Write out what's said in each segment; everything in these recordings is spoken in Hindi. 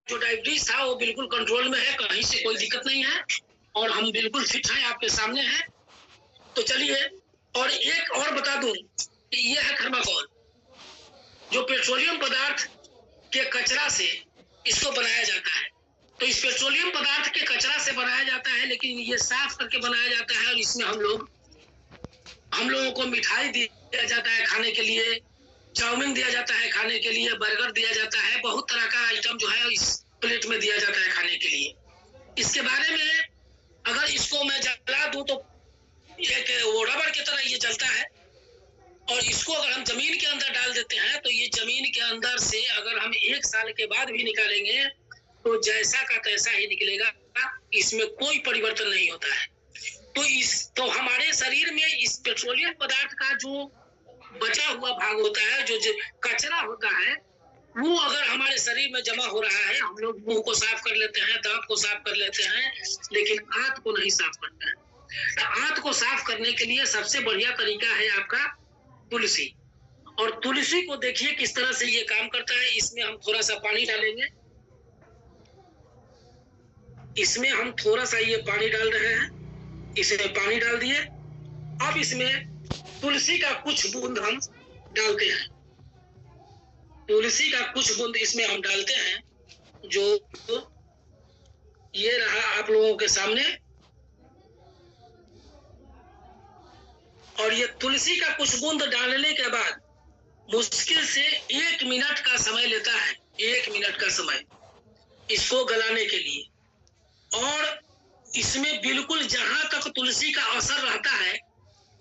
जो डायबिटीज था वो बिल्कुल कंट्रोल में है, कहीं से कोई दिक्कत नहीं है और हम बिल्कुल फिट हैं, आपके सामने हैं। तो चलिए, और एक और बता दूं कि ये है थर्माकोल, जो पेट्रोलियम पदार्थ के कचरा से इसको बनाया जाता है। तो इस पेट्रोलियम पदार्थ के कचरा से बनाया जाता है, लेकिन ये साफ करके बनाया जाता है और इसमें हम लोगों को मिठाई दिया जाता है खाने के लिए, चाउमीन दिया जाता है खाने के लिए, बर्गर दिया जाता है, बहुत तरह का आइटम जो है इस प्लेट में दिया जाता है खाने के लिए। इसके बारे में अगर इसको मैं जला दूं तो एक वो रबड़ की तरह ये जलता है, और इसको अगर हम जमीन के अंदर डाल देते हैं तो ये जमीन के अंदर से अगर हम 1 साल के बाद भी निकालेंगे तो जैसा का तैसा ही निकलेगा, इसमें कोई परिवर्तन नहीं होता है। तो हमारे शरीर में इस पेट्रोलियम पदार्थ का जो बचा हुआ भाग होता है, जो कचरा होता है, वो अगर हमारे शरीर में जमा हो रहा है, हम लोग मुंह को साफ कर लेते हैं, दांत को साफ कर लेते हैं, लेकिन आंत को नहीं साफ करते हैं। आंत को साफ करने के लिए सबसे बढ़िया तरीका है आपका तुलसी। और तुलसी को देखिए किस तरह से ये काम करता है। इसमें हम थोड़ा सा पानी डालेंगे, इसमें हम थोड़ा सा ये पानी डाल रहे हैं, इसमें पानी डाल दिए। अब इसमें तुलसी का कुछ बूंद हम डालते हैं, तुलसी का कुछ बूंद इसमें हम डालते हैं, जो ये रहा आप लोगों के सामने। और ये तुलसी का कुछ बूंद डालने के बाद मुश्किल से 1 मिनट का समय लेता है, 1 मिनट का समय इसको गलाने के लिए। और इसमें बिल्कुल जहां तक तुलसी का असर रहता है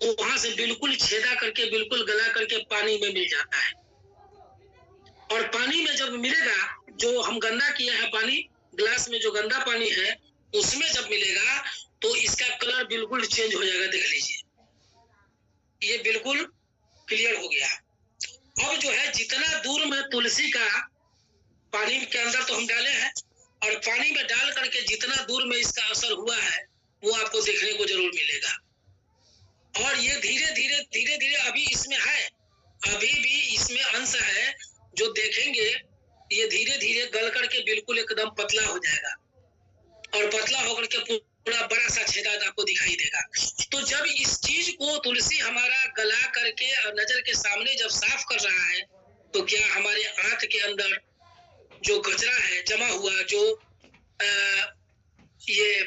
वहां से बिल्कुल छेदा करके, बिल्कुल गला करके पानी में मिल जाता है। और पानी में जब मिलेगा, जो हम गंदा किए हैं पानी, ग्लास में जो गंदा पानी है उसमें जब मिलेगा तो इसका कलर बिल्कुल चेंज हो जाएगा। देख लीजिए, ये बिल्कुल क्लियर हो गया। अब जो है जितना दूर में तुलसी का पानी के अंदर तो हम डाले हैं, और पानी में डाल करके जितना दूर में इसका असर हुआ है वो आपको देखने को जरूर मिलेगा। और ये धीरे धीरे अभी इसमें है, अभी भी इसमें अंश है, जो देखेंगे ये धीरे धीरे गल करके बिल्कुल एकदम पतला हो जाएगा, और पतला होकर के पूरा बड़ा सा छेदा आपको दिखाई देगा। तो जब इस चीज को तुलसी हमारा गला करके और नजर के सामने जब साफ कर रहा है, तो क्या हमारे आंत के अंदर जो कचरा है जमा हुआ, जो ये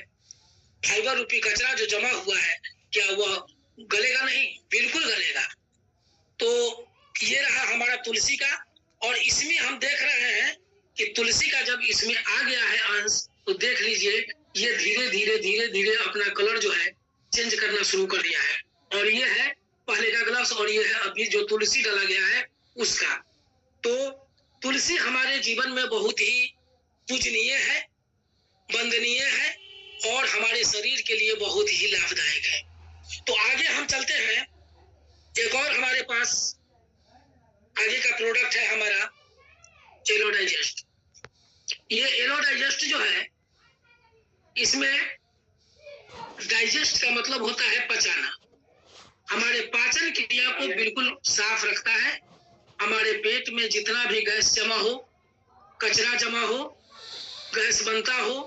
फाइबर रूपी कचरा जो जमा हुआ है, क्या वह गलेगा? नहीं, बिल्कुल गलेगा। तो ये रहा हमारा तुलसी का। और इसमें हम देख रहे हैं कि तुलसी का जब इसमें आ गया है अंश, तो देख लीजिए ये धीरे धीरे अपना कलर जो है चेंज करना शुरू कर दिया है। और ये है पहले का ग्लास, और ये है अभी जो तुलसी डाला गया है उसका। तो तुलसी हमारे जीवन में बहुत ही पूजनीय है, वंदनीय है, और हमारे शरीर के लिए बहुत ही लाभदायक है। तो आगे हम चलते हैं। एक और हमारे पास आगे का प्रोडक्ट है हमारा एलो डाइजेस्ट। ये एलो डाइजेस्ट जो है, इसमें डाइजेस्ट का मतलब होता है पचाना। हमारे पाचन क्रिया को बिल्कुल साफ रखता है। हमारे पेट में जितना भी गैस जमा हो, कचरा जमा हो, गैस बनता हो,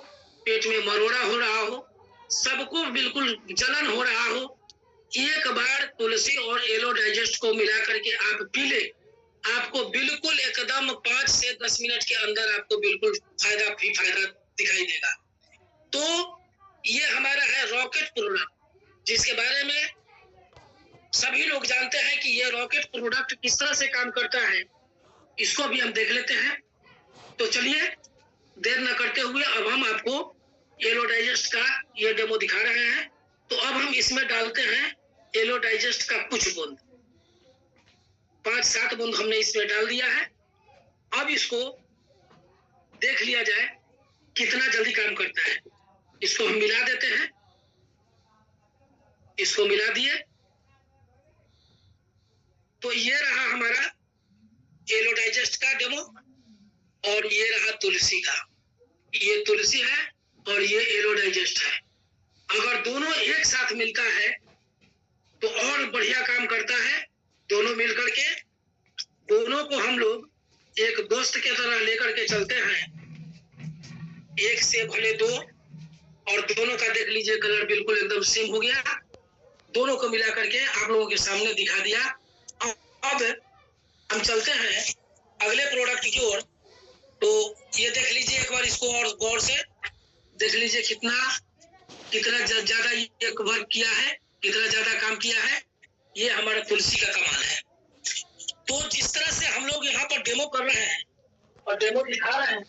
पेट में मरोड़ा हो रहा हो, सबको बिल्कुल जलन हो रहा हो, एक बार तुलसी और एलो डाइजेस्ट को मिला करके आप पी ले, आपको बिल्कुल एकदम 5 से 10 मिनट के अंदर आपको बिल्कुल फायदा दिखाई देगा। तो ये हमारा है रॉकेट प्रोडक्ट, जिसके बारे में सभी लोग जानते हैं कि ये रॉकेट प्रोडक्ट किस तरह से काम करता है, इसको भी हम देख लेते हैं। तो चलिए देर न करते हुए अब हम आपको एलो डाइजेस्ट का ये डेमो दिखा रहे हैं। तो अब हम इसमें डालते हैं एलो डाइजेस्ट का कुछ बूंद, 5-7 बूंद हमने इसमें डाल दिया है। अब इसको देख लिया जाए कितना जल्दी काम करता है। इसको हम मिला देते हैं, इसको मिला दिए। तो ये रहा हमारा एलो डाइजेस्ट का डेमो, और ये रहा तुलसी का। ये तुलसी है और ये एलो डाइजेस्ट है। अगर दोनों एक साथ मिलता है तो और बढ़िया काम करता है। दोनों मिलकर के, दोनों को हम लोग एक दोस्त के तरह लेकर के चलते हैं एक से भले दो, और दोनों का देख लीजिए कलर बिल्कुल एकदम सेम हो गया। दोनों को मिला करके आप लोगों के सामने दिखा दिया। अब हम चलते हैं अगले प्रोडक्ट की ओर। तो ये देख लीजिए एक बार इसको और गौर से देख लीजिए कितना ज्यादा ये वर्क किया है, कितना ज्यादा काम किया है। ये हमारा तुलसी का कमाल है। तो जिस तरह से हम लोग यहाँ पर डेमो कर रहे हैं और डेमो दिखा रहे हैं,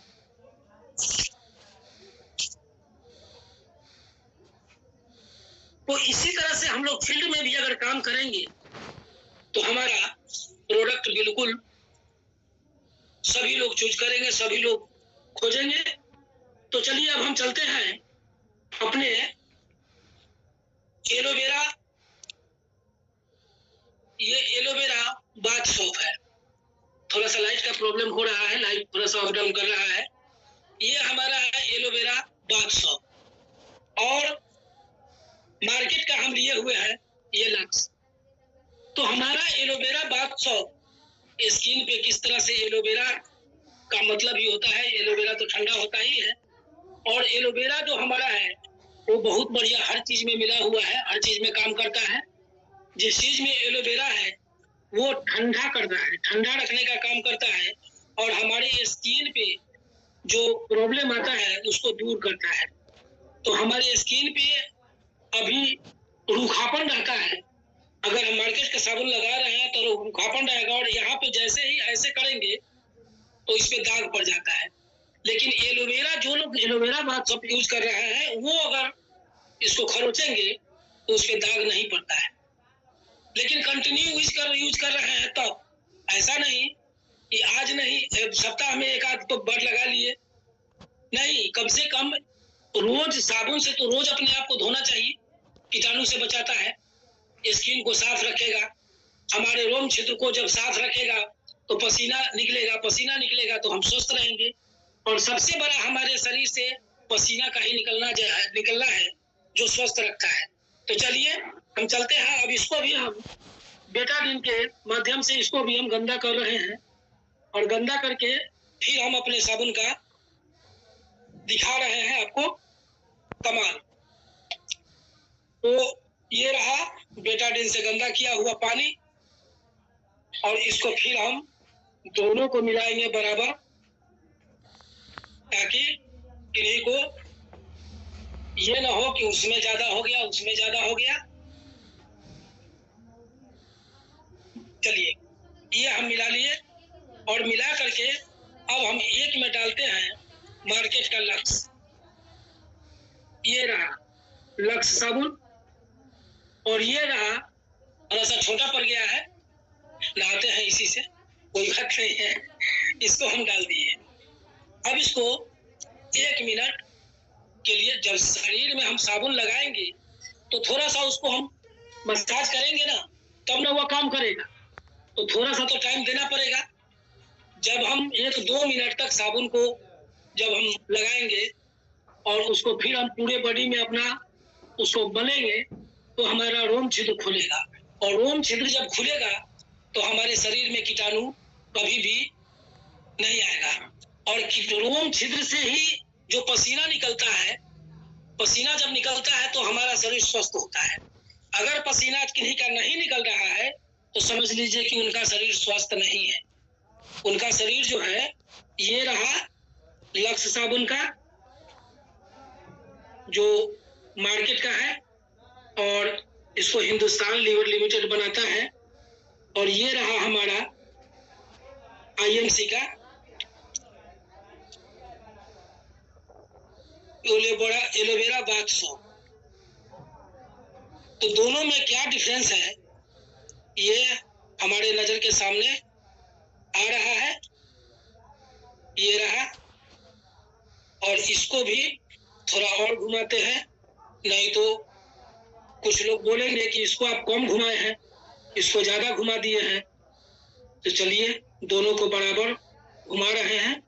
तो इसी तरह से हम लोग फील्ड में भी अगर काम करेंगे तो हमारा प्रोडक्ट बिल्कुल सभी लोग चूज करेंगे, सभी लोग खोजेंगे। तो चलिए अब हम चलते हैं अपने एलोवेरा। ये एलोवेरा बाथ सोप है। थोड़ा सा लाइट का प्रॉब्लम हो रहा है, लाइट थोड़ा सा अप डाउन कर रहा है। ये हमारा है एलोवेरा बाथ सोप, और मार्केट का हम लिए हुए हैं ये लक्स। तो हमारा एलोवेरा बाथ सोप स्किन पे किस तरह से, एलोवेरा का मतलब ही होता है, एलोवेरा तो ठंडा होता ही है, और एलोवेरा जो हमारा है वो बहुत बढ़िया हर चीज में मिला हुआ है, हर चीज में काम करता है। जिस चीज में एलोवेरा है वो ठंडा करता है, ठंडा रखने का काम करता है, और हमारे स्किन पे जो प्रॉब्लम आता है उसको दूर करता है। तो हमारे स्किन पे अभी रूखापन रहता है, अगर हम मार्केट का साबुन लगा रहे हैं तो रूखापन रहेगा, और यहाँ पे जैसे ही ऐसे करेंगे तो इस पे दाग पड़ जाता है। लेकिन एलोवेरा, जो लोग एलोवेरा बाथ सोप यूज कर रहे हैं वो अगर इसको खरोचेंगे तो उस पे दाग नहीं पड़ता है। लेकिन कंटिन्यू यूज कर रहे हैं तब, ऐसा नहीं कि आज नहीं सप्ताह में एक आध तो बार लगा लिए, नहीं, कम से कम रोज साबुन से तो रोज अपने आप को धोना चाहिए। कीटाणु से बचाता है, स्किन को साफ रखेगा, हमारे रोम क्षेत्र को जब साफ रखेगा तो पसीना निकलेगा, पसीना निकलेगा तो हम स्वस्थ रहेंगे। और सबसे बड़ा हमारे शरीर से पसीना का ही निकलना है जो स्वस्थ रखता है। तो चलिए हम चलते हैं। अब इसको भी हम बेटाडीन के माध्यम से इसको भी हम गंदा कर रहे हैं, और गंदा करके फिर हम अपने साबुन का दिखा रहे हैं आपको कमाल। तो ये रहा बेटाडीन से गंदा किया हुआ पानी, और इसको फिर हम दोनों को मिलाएंगे बराबर, ताकि इन्हीं को ये ना हो कि उसमें ज्यादा हो गया, उसमें ज्यादा हो गया। चलिए ये हम मिला लिए, और मिला करके अब हम एक में डालते हैं मार्केट का लक्स। ये रहा लक्स साबुन, और ये रहा, थोड़ा सा छोटा पड़ गया है, नहाते हैं इसी से, कोई बात नहीं है। इसको हम डाल दिए। अब इसको 1 मिनट के लिए, जब शरीर में हम साबुन लगाएंगे तो थोड़ा सा उसको हम मसाज करेंगे ना, तब ना वो काम करेगा। तो थोड़ा सा तो टाइम देना पड़ेगा। जब हम 1-2 मिनट तक साबुन को जब हम लगाएंगे और उसको फिर हम पूरे बॉडी में अपना उसको मलेंगे तो हमारा रोम छिद्र खुलेगा, और रोम छिद्र जब खुलेगा तो हमारे शरीर में कीटाणु कभी भी नहीं आएगा। और रोम छिद्र से ही जो पसीना निकलता है, पसीना जब निकलता है तो हमारा शरीर स्वस्थ होता है। अगर पसीना किन्हीं का नहीं निकल रहा है तो समझ लीजिए कि उनका शरीर स्वस्थ नहीं है। उनका शरीर जो है, ये रहा लक्स साबुन का जो मार्केट का है, और इसको हिंदुस्तान लीवर लिमिटेड बनाता है, और ये रहा हमारा IMC का एलोवेरा बाथ सोप। तो दोनों में क्या डिफरेंस है ये हमारे नजर के सामने आ रहा है। ये रहा, और इसको भी थोड़ा और घुमाते हैं, नहीं तो कुछ लोग बोलेंगे कि इसको आप कम घुमाए हैं, इसको ज्यादा घुमा दिए हैं। तो चलिए दोनों को बराबर घुमा रहे हैं।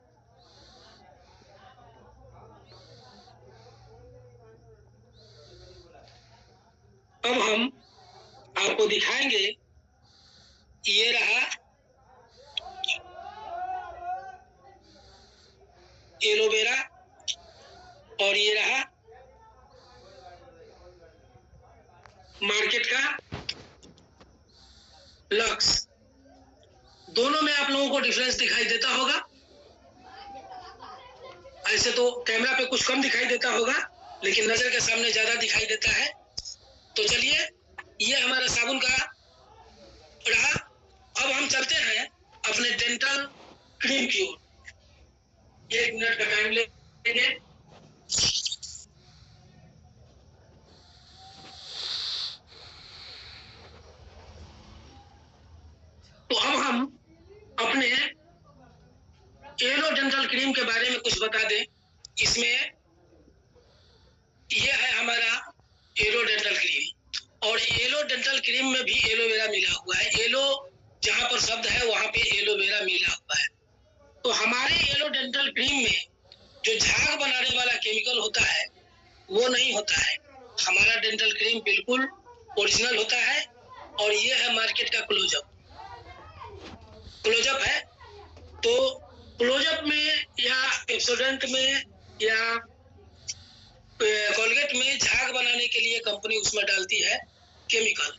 अब हम आपको दिखाएंगे, ये रहा एलोवेरा और ये रहा मार्केट का लक्स। दोनों में आप लोगों को डिफरेंस दिखाई देता होगा। ऐसे तो कैमरा पे कुछ कम दिखाई देता होगा, लेकिन नजर के सामने ज्यादा दिखाई देता है। तो चलिए, ये हमारा साबुन का रहा। अब हम चलते हैं अपने डेंटल क्रीम की ओर। 1 मिनट का टाइम लेंगे। तो अब हम अपने एलो डेंटल क्रीम के बारे में कुछ बता दें। इसमें यह है हमारा एलो डेंटल क्रीम, और एलो डेंटल क्रीम में भी एलोवेरा मिला हुआ है। एलो जहां पर शब्द है वहां पे एलोवेरा मिला हुआ है। तो हमारे एलो डेंटल क्रीम में जो झाग बनाने वाला केमिकल होता है वो नहीं होता है। हमारा डेंटल क्रीम बिल्कुल ओरिजिनल होता है। और ये है मार्केट का क्लोजअप। क्लोजअप है तो क्लोजअप में या पेप्सोडेंट में या कोलगेट में झाग बनाने के लिए कंपनी उसमें डालती है केमिकल,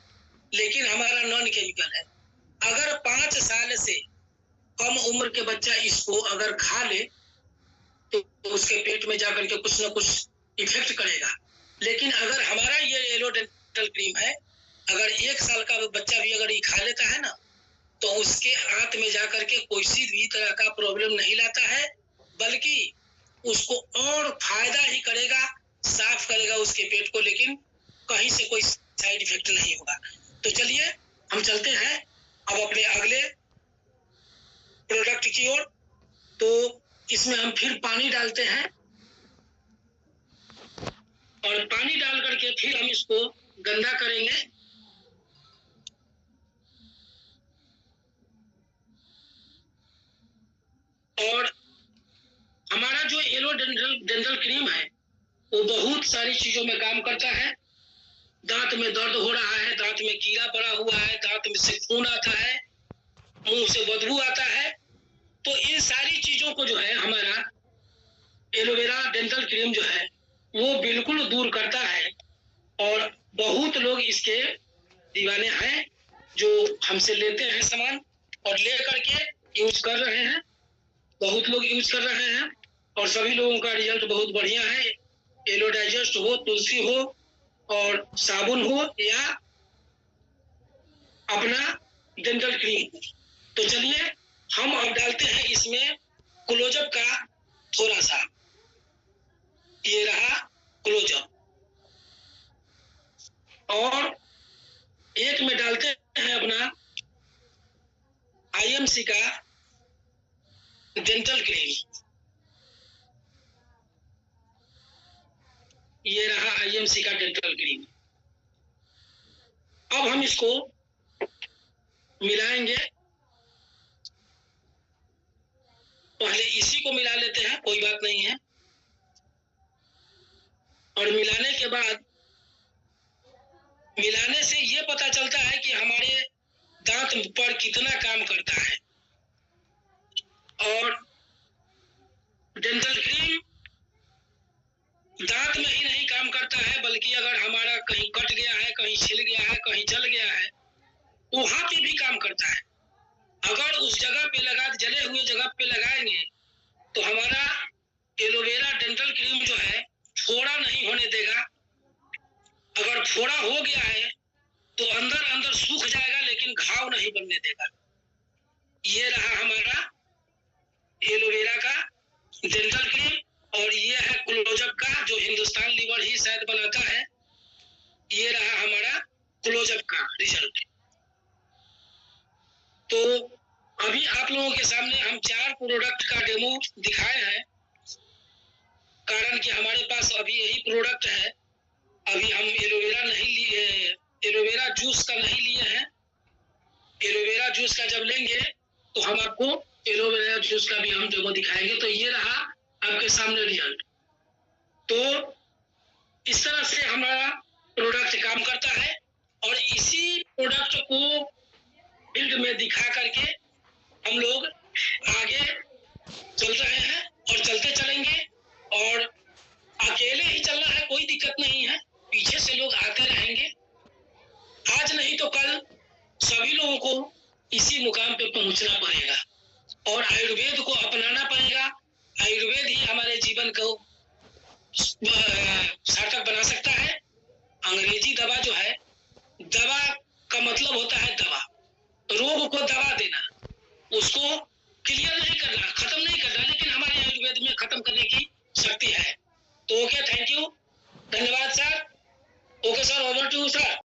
लेकिन हमारा नॉन केमिकल है। अगर 5 साल से कम उम्र के बच्चा इसको अगर खा ले तो उसके पेट में जाकर के कुछ ना कुछ इफेक्ट करेगा। लेकिन अगर हमारा ये एलो डेंटल क्रीम है, अगर 1 साल का बच्चा भी अगर ये खा लेता है ना, तो उसके आंत में जाकर के कोई भी तरह का प्रॉब्लम नहीं लाता है, बल्कि उसको और फायदा ही करेगा, साफ करेगा उसके पेट को, लेकिन कहीं से कोई साइड इफेक्ट नहीं होगा। तो चलिए हम चलते हैं अब अपने अगले प्रोडक्ट की ओर। तो इसमें हम फिर पानी डालते हैं, और पानी डाल करके फिर हम इसको गंदा करेंगे। और हमारा जो एलो डेंटल क्रीम है वो बहुत सारी चीजों में काम करता है। दांत में दर्द हो रहा है, दांत में कीड़ा पड़ा हुआ है, दांत में से खून आता है, मुंह से बदबू आता है, तो इन सारी चीजों को जो है हमारा एलोवेरा डेंटल क्रीम जो है वो बिल्कुल दूर करता है। और बहुत लोग इसके दीवाने हैं जो हमसे लेते हैं सामान और ले करके यूज कर रहे हैं। बहुत लोग यूज कर रहे हैं और सभी लोगों का रिजल्ट बहुत बढ़िया है। एलो डाइजेस्ट हो, तुलसी हो और साबुन हो या अपना डेंटल क्रीम हो। तो चलिए हम अब डालते हैं इसमें क्लोजअप का थोड़ा सा। ये रहा क्लोजअप, और एक में डालते हैं अपना आईएमसी का डेंटल क्रीम। ये रहा आईएमसी का डेंटल क्रीम। अब हम इसको मिलाएंगे। पहले इसी को मिला लेते हैं, कोई बात नहीं है। और मिलाने के बाद, मिलाने से ये पता चलता है कि हमारे दांत पर कितना काम करता है। और डेंटल क्रीम दांत में ही नहीं काम करता है, बल्कि अगर हमारा कहीं कट गया है, कहीं छिल गया है, कहीं जल गया है, वहां पे भी काम करता है। अगर उस जगह पे लगा, जले हुए जगह पे लगाएंगे तो हमारा एलोवेरा डेंटल क्रीम जो है फोड़ा नहीं होने देगा। अगर फोड़ा हो गया है तो अंदर अंदर सूख जाएगा, लेकिन घाव नहीं बनने देगा। ये रहा हमारा एलोवेरा का डेंटल क्रीम, और ये है क्लोजअप का, जो हिंदुस्तान लीवर ही शायद बनाता है। ये रहा हमारा क्लोजअप का रिजल्ट। तो अभी आप लोगों के सामने हम 4 प्रोडक्ट का डेमो दिखाए हैं, कारण कि हमारे पास अभी यही प्रोडक्ट है। अभी हम एलोवेरा नहीं लिए, एलोवेरा जूस का नहीं लिए हैं। एलोवेरा जूस का जब लेंगे तो हम आपको एलोवेरा जूस का भी हम डेमो दिखाएंगे। तो ये रहा आपके सामने रिजल्ट। तो इस तरह से हमारा प्रोडक्ट काम करता है, और इसी प्रोडक्ट को फील्ड में दिखा करके हम लोग आगे चल रहे हैं और चलते चलेंगे। और लोगों को इसी मुकाम पे पहुंचना पड़ेगा और आयुर्वेद को अपनाना पड़ेगा। आयुर्वेद ही हमारे जीवन को सार्थक बना सकता है। अंग्रेजी दवा जो है, दवा का मतलब होता है दवा, रोग को दवा देना, उसको क्लियर नहीं करना, खत्म नहीं करना, लेकिन हमारे आयुर्वेद में खत्म करने की शक्ति है। तो ओके, थैंक यू, धन्यवाद sir. Okay sir, over to sir.